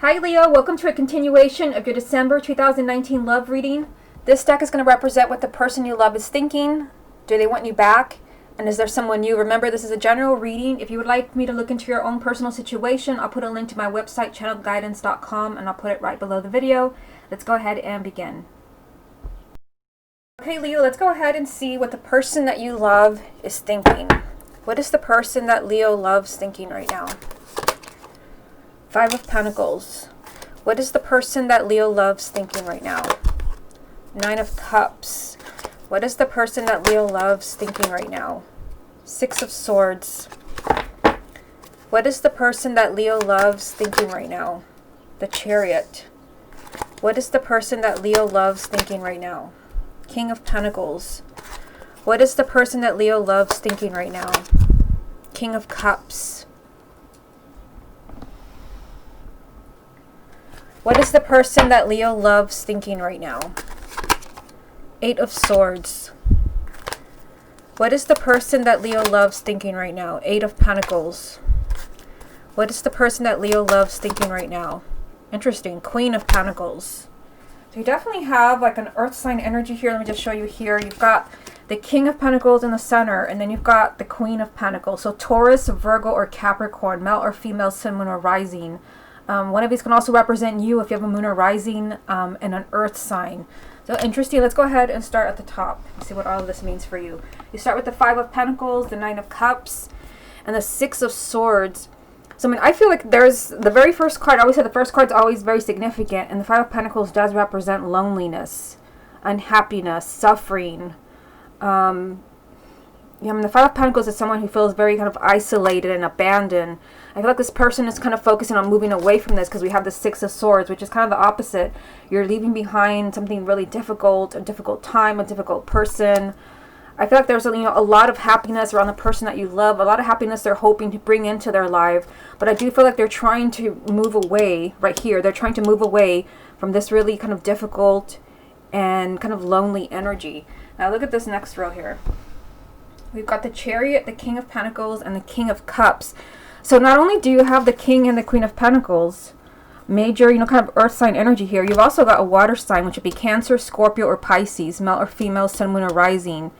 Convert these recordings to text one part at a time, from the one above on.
Hi Leo, welcome to a continuation of your December 2019 love reading. This deck is going to represent what the person you love is thinking. Do they want you back? And is there someone new? Remember, this is a general reading. If you would like me to look into your own personal situation, I'll put a link to my website, channelguidance.com, and I'll put it right below the video. Let's go ahead and begin. Okay, Leo, let's go ahead and see what the person that you love is thinking. What is the person that Leo loves thinking right now? Five of Pentacles. What is the person that Leo loves thinking right now? Nine of Cups. What is the person that Leo loves thinking right now? Six of Swords. What is the person that Leo loves thinking right now? The Chariot. What is the person that Leo loves thinking right now? King of Pentacles. What is the person that Leo loves thinking right now? King of Cups. What is the person that Leo loves thinking right now? Eight of Swords. What is the person that Leo loves thinking right now? Eight of Pentacles. What is the person that Leo loves thinking right now? Interesting. Queen of Pentacles. So you definitely have like an earth sign energy here. Let me just show you here. You've got the King of Pentacles in the center, and then you've got the Queen of Pentacles. So Taurus, Virgo, or Capricorn, male or female, sun, moon, or rising. One of these can also represent you if you have a moon or rising and an earth sign. So interesting. Let's go ahead and start at the top and see what all of this means for you. You start with the Five of Pentacles, the Nine of Cups, and the Six of Swords. So I mean, I feel like there's the very first card. I always say the first card's always very significant, and the Five of Pentacles does represent loneliness, unhappiness, suffering. Yeah, I mean, the Five of Pentacles is someone who feels very kind of isolated and abandoned. I feel like this person is kind of focusing on moving away from this because we have the Six of Swords, which is kind of the opposite. You're leaving behind something really difficult, a difficult time, a difficult person. I feel like there's a lot of happiness around the person that you love, a lot of happiness they're hoping to bring into their life. But I do feel like they're trying to move away right here. They're trying to move away from this really kind of difficult and kind of lonely energy. Now look at this next row here. We've got the Chariot, the King of Pentacles, and the King of Cups. So not only do you have the King and the Queen of Pentacles, major, kind of earth sign energy here, you've also got a water sign, which would be Cancer, Scorpio, or Pisces, male or female, sun, moon, or rising.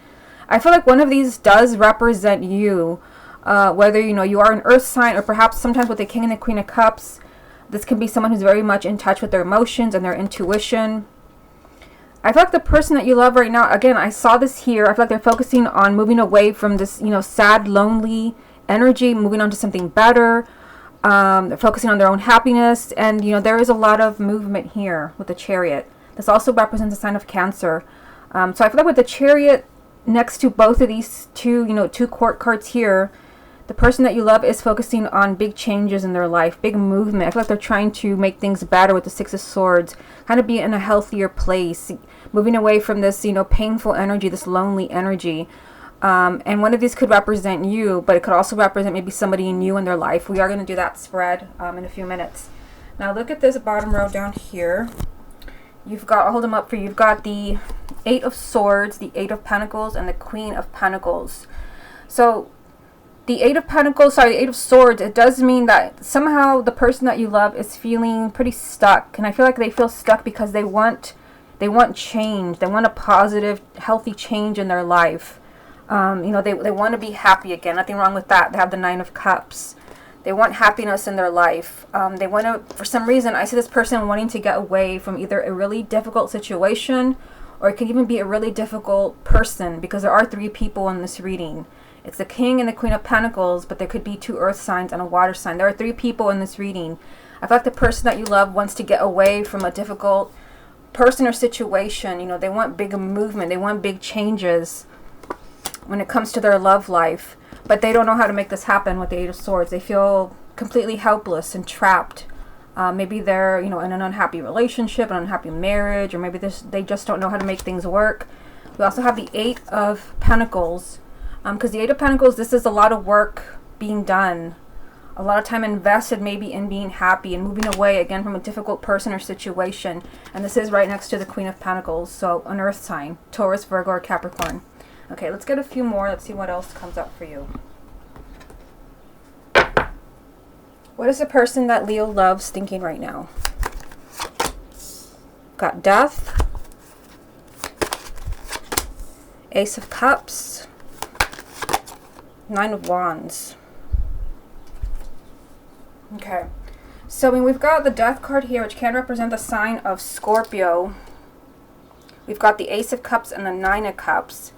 I feel like one of these does represent you, whether, you are an earth sign, or perhaps sometimes with the King and the Queen of Cups, this can be someone who's very much in touch with their emotions and their intuition. I feel like the person that you love right now, again, I saw this here. I feel like they're focusing on moving away from this, sad, lonely energy, moving on to something better. They're focusing on their own happiness. And, there is a lot of movement here with the Chariot. This also represents a sign of Cancer. So I feel like with the Chariot next to both of these two, two court cards here, the person that you love is focusing on big changes in their life, big movement. I feel like they're trying to make things better with the Six of Swords, kind of be in a healthier place, moving away from this, painful energy, this lonely energy. And one of these could represent you, but it could also represent maybe somebody new in their life. We are going to do that spread in a few minutes. Now look at this bottom row down here. You've got, I'll hold them up for you. You've got the Eight of Swords, the Eight of Pentacles, and the Queen of Pentacles. So the Eight of Swords, it does mean that somehow the person that you love is feeling pretty stuck. And I feel like they feel stuck because they want change. They want a positive, healthy change in their life. They want to be happy again. Nothing wrong with that. They have the Nine of Cups. They want happiness in their life. They want to, for some reason, I see this person wanting to get away from either a really difficult situation, or it could even be a really difficult person, because there are three people in this reading. It's the King and the Queen of Pentacles, but there could be two earth signs and a water sign. There are three people in this reading. I feel like the person that you love wants to get away from a difficult person or situation. They want big movement. They want big changes when it comes to their love life. But they don't know how to make this happen with the Eight of Swords. They feel completely helpless and trapped. Maybe they're, in an unhappy relationship, an unhappy marriage, or maybe they just don't know how to make things work. We also have the Eight of Pentacles. Because the Eight of Pentacles, this is a lot of work being done. A lot of time invested maybe in being happy and moving away again from a difficult person or situation. And this is right next to the Queen of Pentacles. So an earth sign, Taurus, Virgo, or Capricorn. Okay, let's get a few more. Let's see what else comes up for you. What is the person that Leo loves thinking right now? Got Death, Ace of Cups, Nine of Wands. Okay, so I mean, we've got the Death card here, which can represent the sign of Scorpio. We've got the Ace of Cups and the Nine of Cups.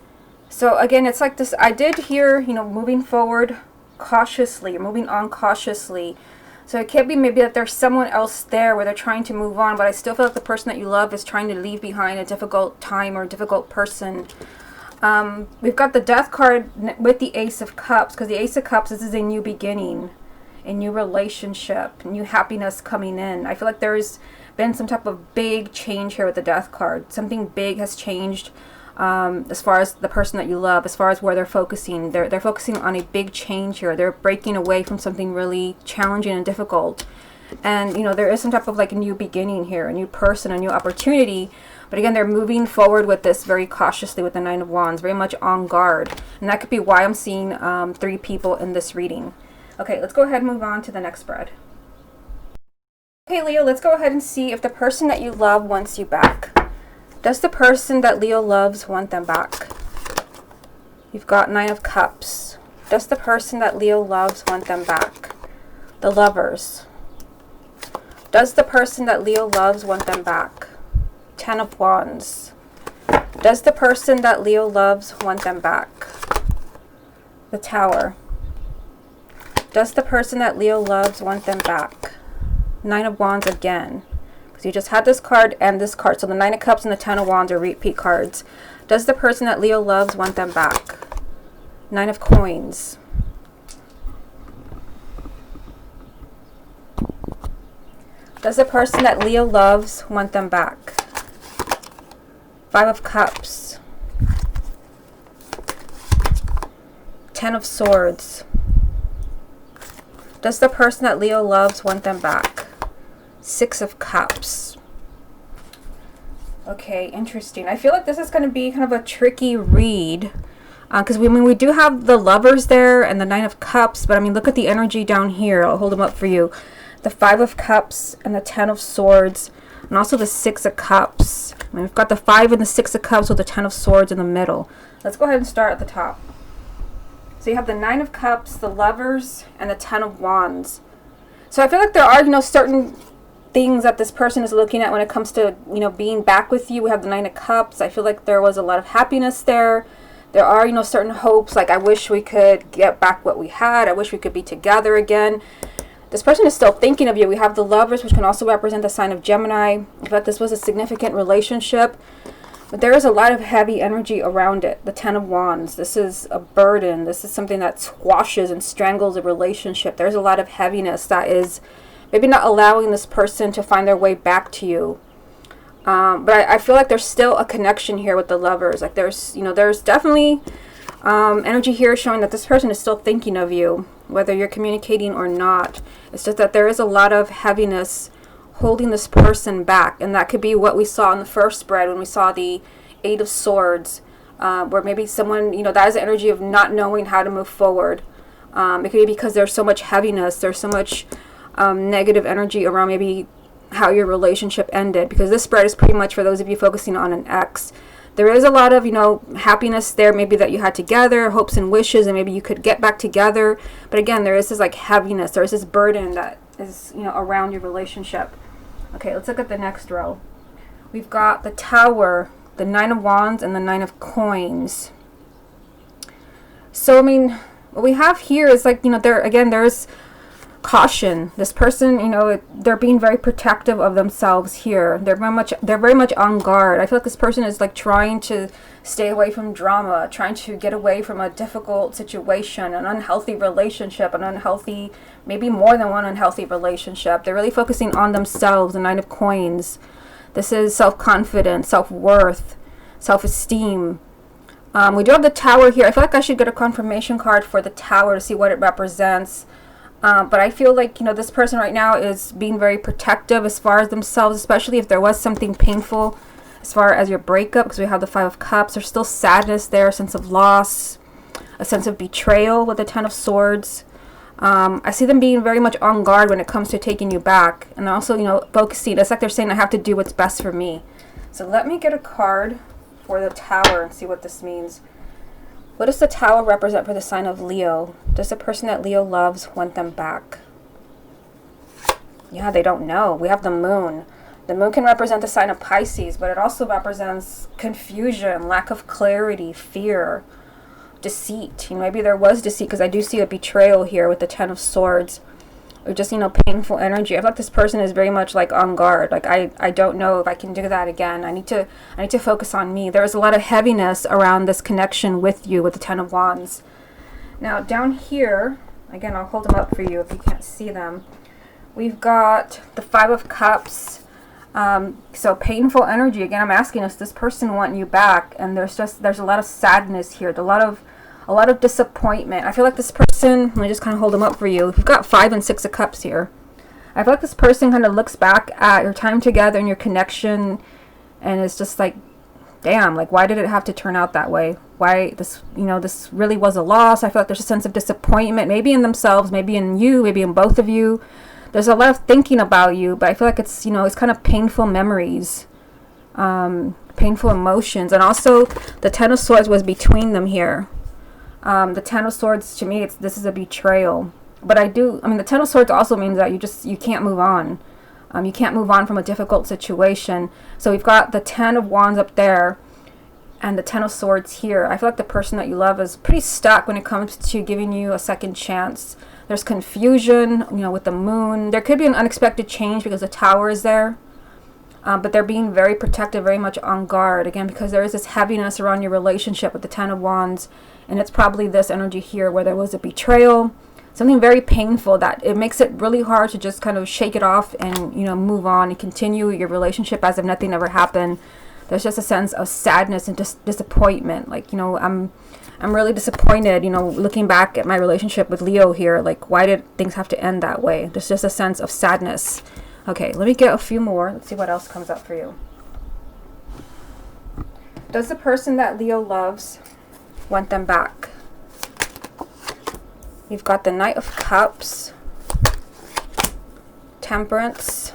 So again, it's like this, I did hear, you know, moving forward cautiously, or moving on cautiously. So it could be maybe that there's someone else there where they're trying to move on, but I still feel like the person that you love is trying to leave behind a difficult time or a difficult person. We've got the Death card with the Ace of Cups, because the Ace of Cups, this is a new beginning, a new relationship, new happiness coming in. I feel like there's been some type of big change here with the Death card. Something big has changed as far as the person that you love, as far as where they're focusing. They're focusing on a big change here. They're breaking away from something really challenging and difficult. And, you know, there is some type of like a new beginning here, a new person, a new opportunity. But again, they're moving forward with this very cautiously with the Nine of Wands, very much on guard. And that could be why I'm seeing 3 people in this reading. Okay, let's go ahead and move on to the next spread. Okay, Leo, let's go ahead and see if the person that you love wants you back. Does the person that Leo loves want them back? You've got Nine of Cups. Does the person that Leo loves want them back? The Lovers. Does the person that Leo loves want them back? Ten of Wands. Does the person that Leo loves want them back? The Tower. Does the person that Leo loves want them back? Nine of Wands again. Because you just had this card and this card. So the Nine of Cups and the Ten of Wands are repeat cards. Does the person that Leo loves want them back? Nine of Coins. Does the person that Leo loves want them back? Five of Cups. Ten of Swords. Does the person that Leo loves want them back? Six of Cups. Okay, interesting. I feel like this is going to be kind of a tricky read. Because we do have the Lovers there and the Nine of Cups. But I mean, look at the energy down here. I'll hold them up for you. The Five of Cups and the Ten of Swords. And also the Six of Cups. I mean, we've got the Five and the Six of Cups with the Ten of Swords in the middle. Let's go ahead and start at the top. So you have the Nine of Cups, the Lovers, and the Ten of Wands. So I feel like there are, certain things that this person is looking at when it comes to, being back with you. We have the Nine of Cups. I feel like there was a lot of happiness there. There are, certain hopes. Like, I wish we could get back what we had. I wish we could be together again. This person is still thinking of you. We have the Lovers, which can also represent the sign of Gemini. I feel like this was a significant relationship. But there is a lot of heavy energy around it. The Ten of Wands. This is a burden. This is something that squashes and strangles a relationship. There's a lot of heaviness that is maybe not allowing this person to find their way back to you. But I feel like there's still a connection here with the Lovers. Like there's definitely energy here showing that this person is still thinking of you, whether you're communicating or not. It's just that there is a lot of heaviness holding this person back, and that could be what we saw in the first spread when we saw the Eight of Swords, where maybe someone, that is the energy of not knowing how to move forward. It could be because there's so much heaviness, there's so much negative energy around maybe how your relationship ended, because this spread is pretty much for those of you focusing on an ex. There is a lot of, happiness there, maybe that you had together, hopes and wishes, and maybe you could get back together. But again, there is this like heaviness, there is this burden that is, around your relationship. Okay, let's look at the next row. We've got the Tower, the Nine of Wands, and the Nine of Coins. So, I mean, what we have here is like, there's caution. This person, they're being very protective of themselves here. They're very much on guard. I feel like this person is like trying to stay away from drama, trying to get away from a difficult situation, an unhealthy relationship, maybe more than one unhealthy relationship. They're really focusing on themselves. The Nine of Coins. This is self-confidence, self-worth, self-esteem. We do have the Tower here. I feel like I should get a confirmation card for the Tower to see what it represents. But I feel like, this person right now is being very protective as far as themselves, especially if there was something painful as far as your breakup, because we have the Five of Cups. There's still sadness there, a sense of loss, a sense of betrayal with the Ten of Swords. I see them being very much on guard when it comes to taking you back. And also, you know, focusing. It's like they're saying, I have to do what's best for me. So let me get a card for the Tower and see what this means. What does the Tower represent for the sign of Leo? Does the person that Leo loves want them back? Yeah, they don't know. We have the Moon. The Moon can represent the sign of Pisces, but it also represents confusion, lack of clarity, fear, deceit. You know, maybe there was deceit, because I do see a betrayal here with the Ten of Swords, or just, you know, painful energy. I feel like this person is very much like on guard. Like, I don't know if I can do that again. I need to focus on me. There is a lot of heaviness around this connection with you with the Ten of Wands. Now down here, again, I'll hold them up for you if you can't see them. We've got the Five of Cups. So painful energy. Again, I'm asking, does this person want you back? And there's a lot of sadness here. A lot of disappointment. I feel like this person, let me just kind of hold them up for you. We've got 5 and 6 of Cups here. I feel like this person kind of looks back at your time together and your connection, and it's just like, damn, like, why did it have to turn out that way? Why this, you know, this really was a loss. I feel like there's a sense of disappointment, maybe in themselves, maybe in you, maybe in both of you. There's a lot of thinking about you, but I feel like it's, you know, it's kind of painful memories, painful emotions. And also the Ten of Swords was between them here. The Ten of Swords, to me, this is a betrayal. But I mean, the Ten of Swords also means that you can't move on. You can't move on from a difficult situation. So we've got the Ten of Wands up there and the Ten of Swords here. I feel like the person that you love is pretty stuck when it comes to giving you a second chance. There's confusion, you know, with the Moon. There could be an unexpected change because the Tower is there. But they're being very protective, very much on guard. Again, because there is this heaviness around your relationship with the Ten of Wands. And it's probably this energy here where there was a betrayal. Something very painful that it makes it really hard to just kind of shake it off and, you know, move on and continue your relationship as if nothing ever happened. There's just a sense of sadness and just disappointment. Like, you know, I'm really disappointed, you know, looking back at my relationship with Leo here. Like, why did things have to end that way? There's just a sense of sadness. Okay, let me get a few more. Let's see what else comes up for you. Does the person that Leo loves want them back? You've got the Knight of Cups, Temperance,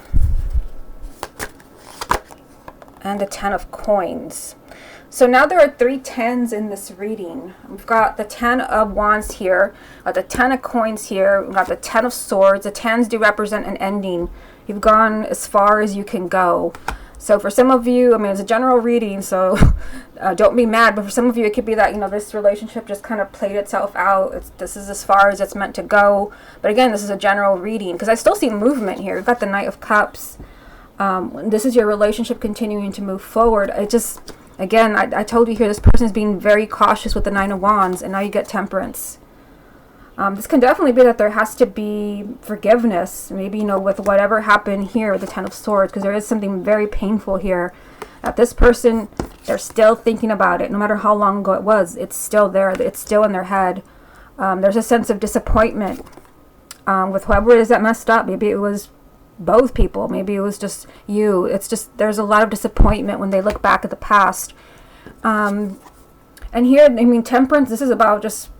and the Ten of Coins. So now there are 3 tens in this reading. We've got the Ten of Wands here, the Ten of Coins here, we've got the Ten of Swords. The tens do represent an ending. You've gone as far as you can go. So for some of you, I mean, it's a general reading, so don't be mad. But for some of you, it could be that, you know, this relationship just kind of played itself out. This is as far as it's meant to go. But again, this is a general reading because I still see movement here. You've got the Knight of Cups. This is your relationship continuing to move forward. It just, again, I told you here, this person is being very cautious with the Nine of Wands, and now you get Temperance. This can definitely be that there has to be forgiveness, maybe, you know, with whatever happened here with the Ten of Swords, because there is something very painful here. That this person, they're still thinking about it, no matter how long ago it was. It's still there. It's still in their head. There's a sense of disappointment with whoever it is that messed up. Maybe it was both people. Maybe it was just you. It's just, there's a lot of disappointment when they look back at the past. And here, I mean, Temperance, this is about just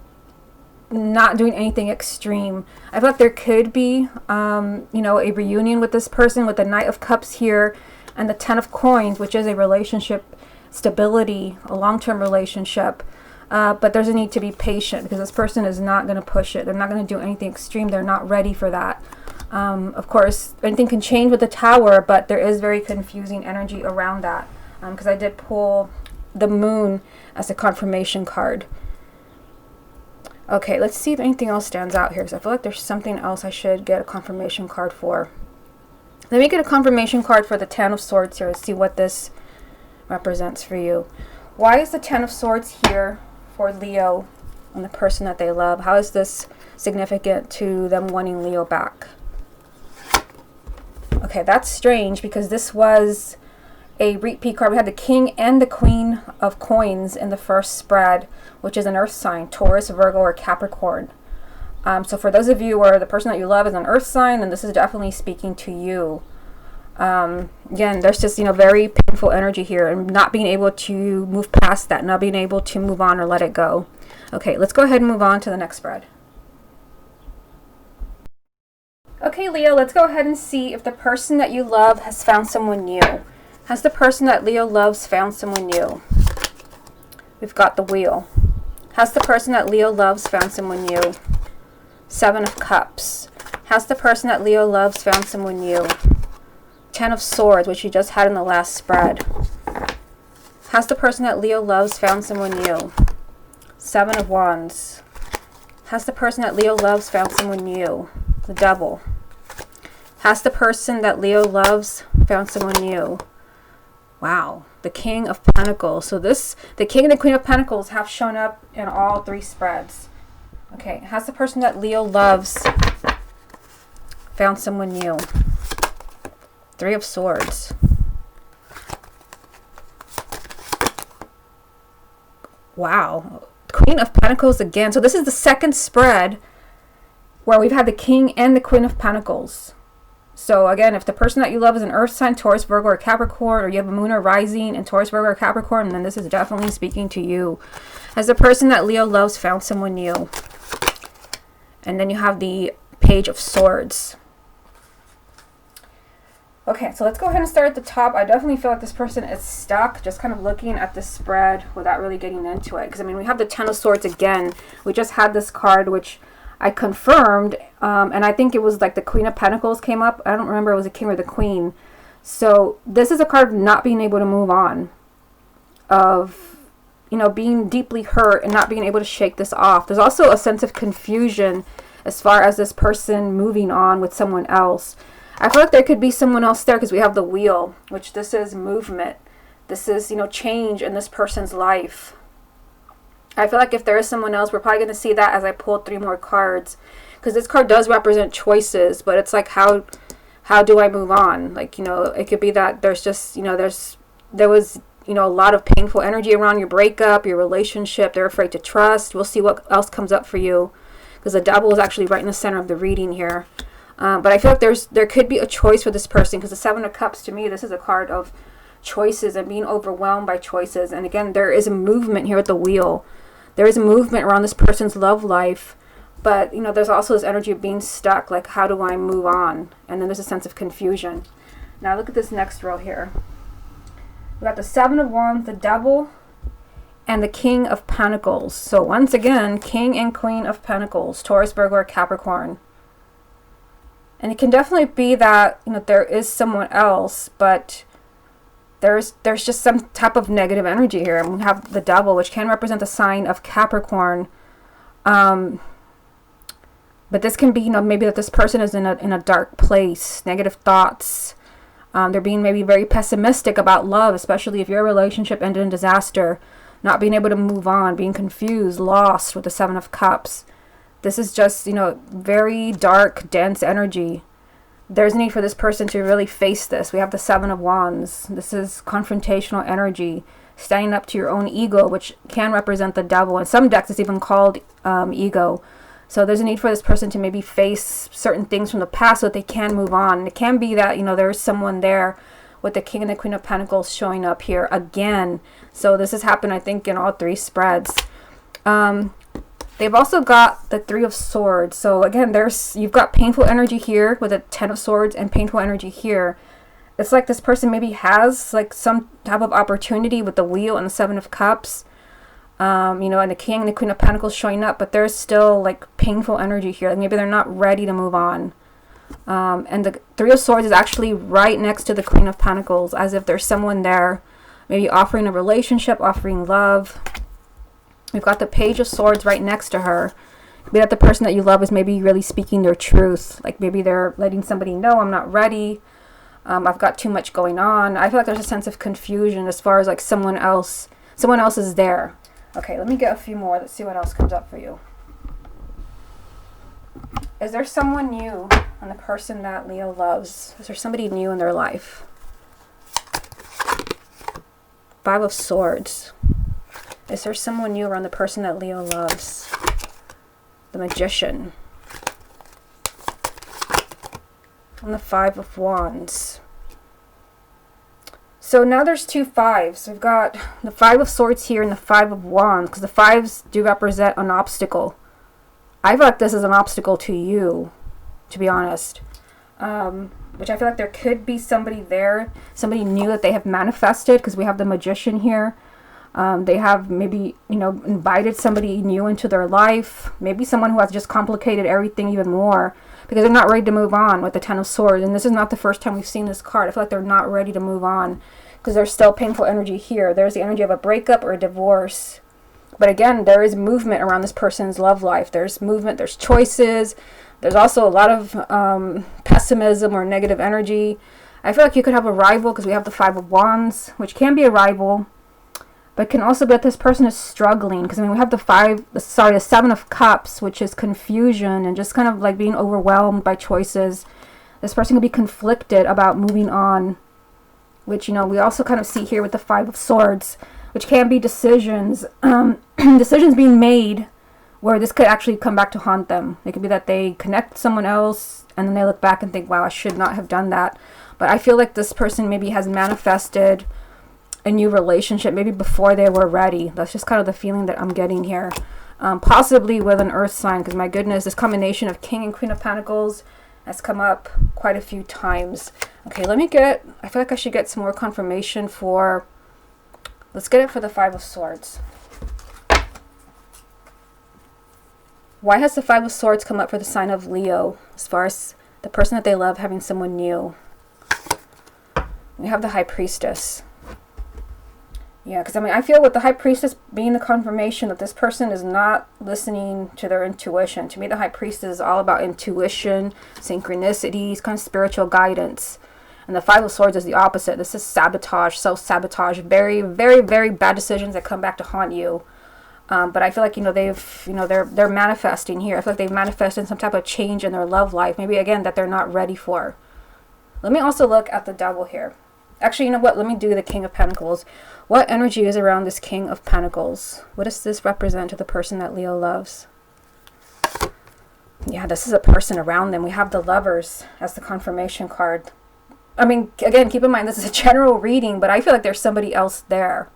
not doing anything extreme. I feel like there could be, you know, a reunion with this person with the Knight of Cups here and the Ten of Coins, which is a relationship stability, a long-term relationship. But there's a need to be patient because this person is not going to push it. They're not going to do anything extreme. They're not ready for that. Of course, anything can change with the Tower, but there is very confusing energy around that. Because I did pull the Moon as a confirmation card. Okay, let's see if anything else stands out here. So I feel like there's something else I should get a confirmation card for. Let me get a confirmation card for the Ten of Swords here to see what this represents for you. Why is the Ten of Swords here for Leo and the person that they love? How is this significant to them wanting Leo back? Okay, that's strange because this was a repeat card. We had the King and the Queen of Coins in the first spread, which is an earth sign, Taurus, Virgo, or Capricorn. So for those of you where the person that you love is an earth sign, then this is definitely speaking to you. Again, there's just, you know, very painful energy here and not being able to move past that, not being able to move on or let it go. Okay, let's go ahead and move on to the next spread. Okay, Leo, let's go ahead and see if the person that you love has found someone new. Has the person that Leo loves found someone new? We've got the Wheel. Has the person that Leo loves found someone new? Seven of Cups. Has the person that Leo loves found someone new? Ten of Swords, which you just had in the last spread. Has the person that Leo loves found someone new? Seven of Wands. Has the person that Leo loves found someone new? The Devil. Has the person that Leo loves found someone new? Wow. The King of Pentacles. So the King and the Queen of Pentacles have shown up in all three spreads. Okay. Has the person that Leo loves found someone new? Three of Swords. Wow. Queen of Pentacles again. So this is the second spread where we've had the King and the Queen of Pentacles. So again, if the person that you love is an Earth sign, Taurus, Virgo, or Capricorn, or you have a Moon or Rising in Taurus, Virgo, or Capricorn, then this is definitely speaking to you. Has the person that Leo loves found someone new? And then you have the Page of Swords. Okay, so let's go ahead and start at the top. I definitely feel like this person is stuck, just kind of looking at the spread without really getting into it. Because, I mean, we have the Ten of Swords again. We just had this card, which I confirmed, and I think it was like the Queen of Pentacles came up. I don't remember if it was the King or the Queen. So this is a card of not being able to move on. Of, you know, being deeply hurt and not being able to shake this off. There's also a sense of confusion as far as this person moving on with someone else. I feel like there could be someone else there because we have the Wheel, which this is movement. This is, you know, change in this person's life. I feel like if there is someone else, we're probably going to see that as I pull 3 more cards. Because this card does represent choices, but it's like, how do I move on? Like, you know, it could be that there's just, you know, there was, you know, a lot of painful energy around your breakup, your relationship. They're afraid to trust. We'll see what else comes up for you. Because the Devil is actually right in the center of the reading here. But I feel like there could be a choice for this person, because the Seven of Cups, to me, this is a card of choices and being overwhelmed by choices. And again, there is a movement here with the Wheel. There is a movement around this person's love life, but, you know, there's also this energy of being stuck, like, how do I move on? And then there's a sense of confusion. Now look at this next row here. We got the Seven of Wands, the Devil, and the King of Pentacles. So once again, King and Queen of Pentacles, Taurus, Virgo, or Capricorn. And it can definitely be that, you know, there is someone else, but there's just some type of negative energy here. And we have the Devil, which can represent the sign of Capricorn. But this can be, you know, maybe that this person is in a dark place, negative thoughts. They're being maybe very pessimistic about love, especially if your relationship ended in disaster, not being able to move on, being confused, lost with the Seven of Cups. This is just, you know, very dark, dense energy. There's a need for this person to really face this. We have the Seven of Wands. This is confrontational energy, standing up to your own ego, which can represent the Devil. In some decks, it's even called ego. So there's a need for this person to maybe face certain things from the past so that they can move on. And it can be that, you know, there's someone there with the King and the Queen of Pentacles showing up here again. So this has happened, I think, in all 3 spreads. They've also got the Three of Swords. So again, you've got painful energy here with a Ten of Swords and painful energy here. It's like this person maybe has like some type of opportunity with the Wheel and the Seven of Cups. You know, and the King and the Queen of Pentacles showing up, but there's still like painful energy here. Like maybe they're not ready to move on. And the Three of Swords is actually right next to the Queen of Pentacles, as if there's someone there, maybe offering a relationship, offering love. We've got the Page of Swords right next to her. Maybe that the person that you love is maybe really speaking their truth. Like maybe they're letting somebody know, I'm not ready. I've got too much going on. I feel like there's a sense of confusion as far as like someone else is there. Okay, let me get a few more. Let's see what else comes up for you. Is there someone new on the person that Leo loves? Is there somebody new in their life? Five of Swords. Is there someone new around the person that Leo loves? The Magician. And the Five of Wands. So now there's 2 fives. We've got the Five of Swords here and the Five of Wands, because the fives do represent an obstacle. I feel like this is an obstacle to you, to be honest. which I feel like there could be somebody there, somebody new that they have manifested, because we have the Magician here. They have maybe, invited somebody new into their life. Maybe someone who has just complicated everything even more, because they're not ready to move on with the Ten of Swords. And this is not the first time we've seen this card. I feel like they're not ready to move on because there's still painful energy here. There's the energy of a breakup or a divorce. But again, there is movement around this person's love life. There's movement, there's choices. There's also a lot of pessimism or negative energy. I feel like you could have a rival, because we have the Five of Wands, which can be a rival, but can also be that this person is struggling. Because we have the Seven of Cups, which is confusion and just kind of like being overwhelmed by choices. This person could be conflicted about moving on, which, we also kind of see here with the Five of Swords, which can be decisions, decisions being made where this could actually come back to haunt them. It could be that they connect with someone else and then they look back and think, wow, I should not have done that. But I feel like this person maybe has manifested a new relationship maybe before they were ready. That's just kind of the feeling that I'm getting here. Possibly with an earth sign, because my goodness, this combination of King and Queen of Pentacles has come up quite a few times. Okay, I feel like I should get some more confirmation for, let's get it for the Five of Swords. Why has the Five of Swords come up for the sign of Leo, as far as the person that they love having someone new? We have the High Priestess. Yeah, because I feel with the High Priestess being the confirmation that this person is not listening to their intuition. To me, the High Priestess is all about intuition, synchronicities, kind of spiritual guidance. And the Five of Swords is the opposite. This is sabotage, self-sabotage, very, very, very bad decisions that come back to haunt you. But I feel like, they're manifesting here. I feel like they've manifested some type of change in their love life. Maybe, again, that they're not ready for. Let me also look at the Devil here. Actually, you know what? Let me do the King of Pentacles. What energy is around this King of Pentacles? What does this represent to the person that Leo loves? Yeah, this is a person around them. We have the Lovers as the confirmation card. Again, keep in mind, this is a general reading, but I feel like there's somebody else there.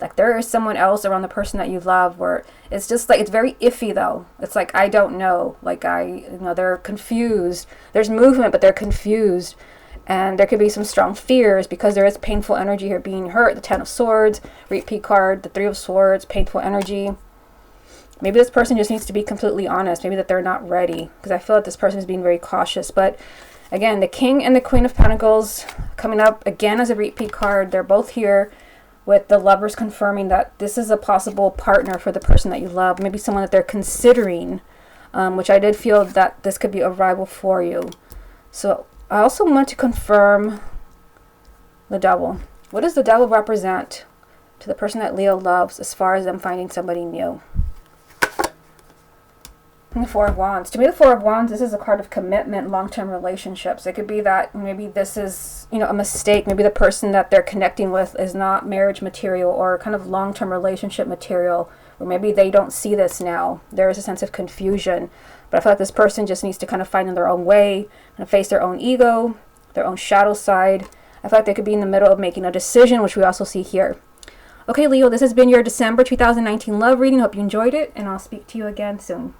Like there is someone else around the person that you love, where it's just like, it's very iffy though. It's like, I don't know. Like they're confused. There's movement, but they're confused. And there could be some strong fears because there is painful energy here being hurt. The Ten of Swords, repeat card, the Three of Swords, painful energy. Maybe this person just needs to be completely honest. Maybe that they're not ready, because I feel like this person is being very cautious. But again, the King and the Queen of Pentacles coming up again as a repeat card. They're both here with the Lovers confirming that this is a possible partner for the person that you love. Maybe someone that they're considering, which I did feel that this could be a rival for you. So I also want to confirm the Devil. What does the Devil represent to the person that Leo loves as far as them finding somebody new? And the Four of Wands. To me, the Four of Wands, this is a card of commitment, long-term relationships. It could be that maybe this is, a mistake. Maybe the person that they're connecting with is not marriage material or kind of long-term relationship material. Or maybe they don't see this now. There is a sense of confusion. But I feel like this person just needs to kind of find in their own way and face their own ego, their own shadow side. I feel like they could be in the middle of making a decision, which we also see here. Okay, Leo, this has been your December 2019 love reading. Hope you enjoyed it, and I'll speak to you again soon.